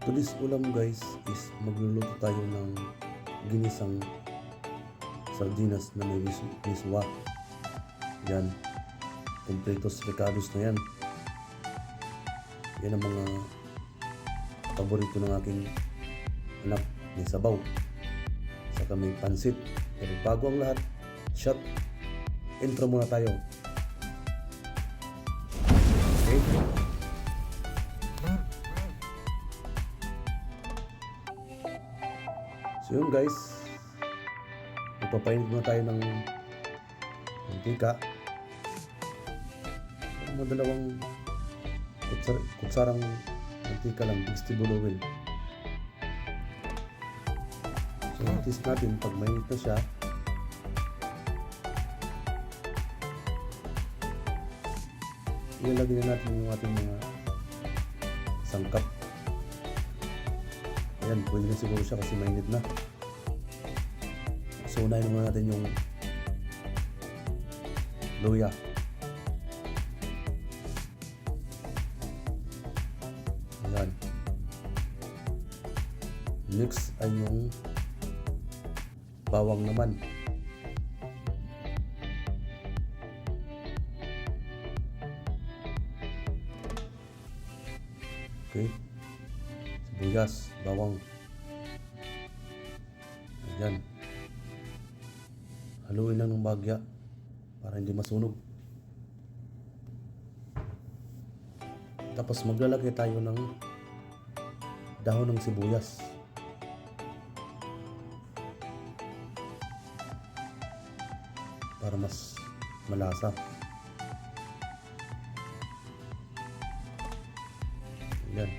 Today's ulam guys is magluluto tayo ng ginisang sardinas na may miswa. Yan, completos recados na yan. Yan ang mga paborito ng aking anak. May sabaw, saka may pansit. Pero bago ang lahat, intro muna tayo. Okay? So yun guys, magpapainit muna tayo ng mantika. Mga dalawang kutsarang mantika lang, vegetable oil. So i-test natin pag mainit na siya. Ilalagay na natin yung ating mga sangkap. Ayan, pwede na siguro siya kasi mainit na. So unahin naman natin yung luya. Ayan. Next ay yung bawang naman. Okay. Sibuyas, bawang. Ayan. Haluin lang ng bagya para hindi masunog. Tapos maglalagay tayo ng dahon ng sibuyas. Para mas malasa. Ayan.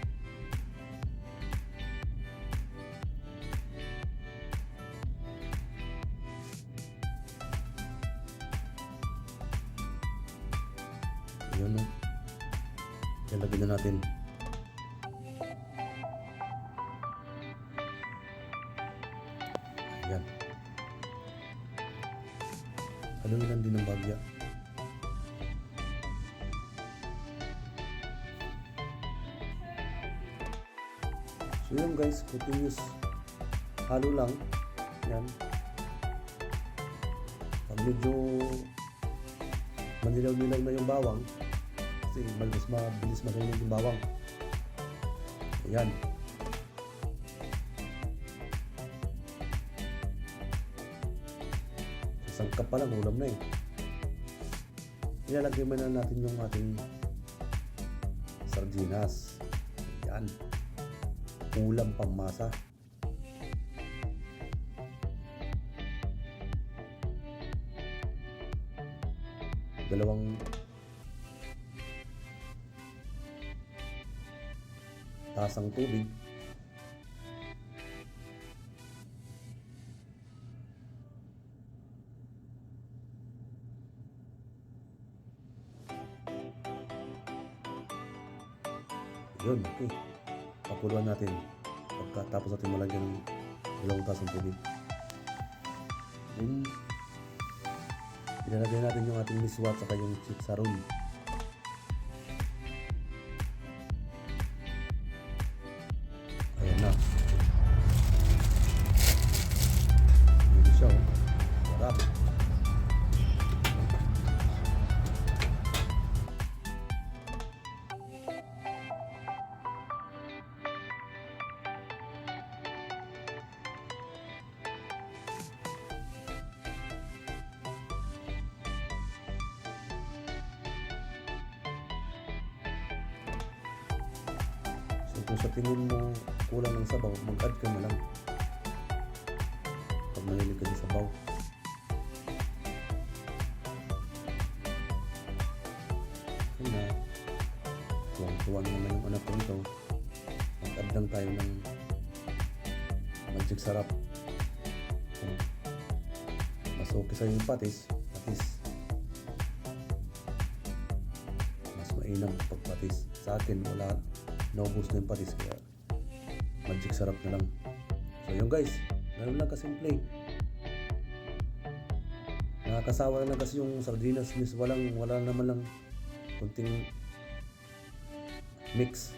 Ayan o. Ilagay na natin. Ayan. Haluin lang din ng bagya. So yun guys, continuous halo lang. Yan. Pag medyo manilaw-nilaw na yung bawang, kasi mas mabilis masunog yung bawang. Ayan. Sangkap pa lang, ulam na eh. Ilalagay man na natin yung ating sardinas. Ayan. Ulam pangmasa. Dalawang tasang tubig. Yun, okay. Pakuluan natin pagkatapos natin malagyan ng dalawang tasang tubig. Then ilalagay natin yung ating miswa at saka yung chicharon. Ayan na. Hindi siya oh. Sarap. Kung sa tingin mo kulang ng sabaw, mag-add ka na lang pag mahilig ka ng sabaw. Yun na, tuwang-tuwa naman yung anak ko nito. Mag-add lang tayo ng magic sarap. Kung mas okay sa'yo yung patis, mas mainam pag patis. Sa akin wala, naubos na yung patis, kaya magic sarap na lang. So yun guys, ganun lang kasimple. Nakakasawa na lang kasi yung sardinas, wala naman lang kunting mix.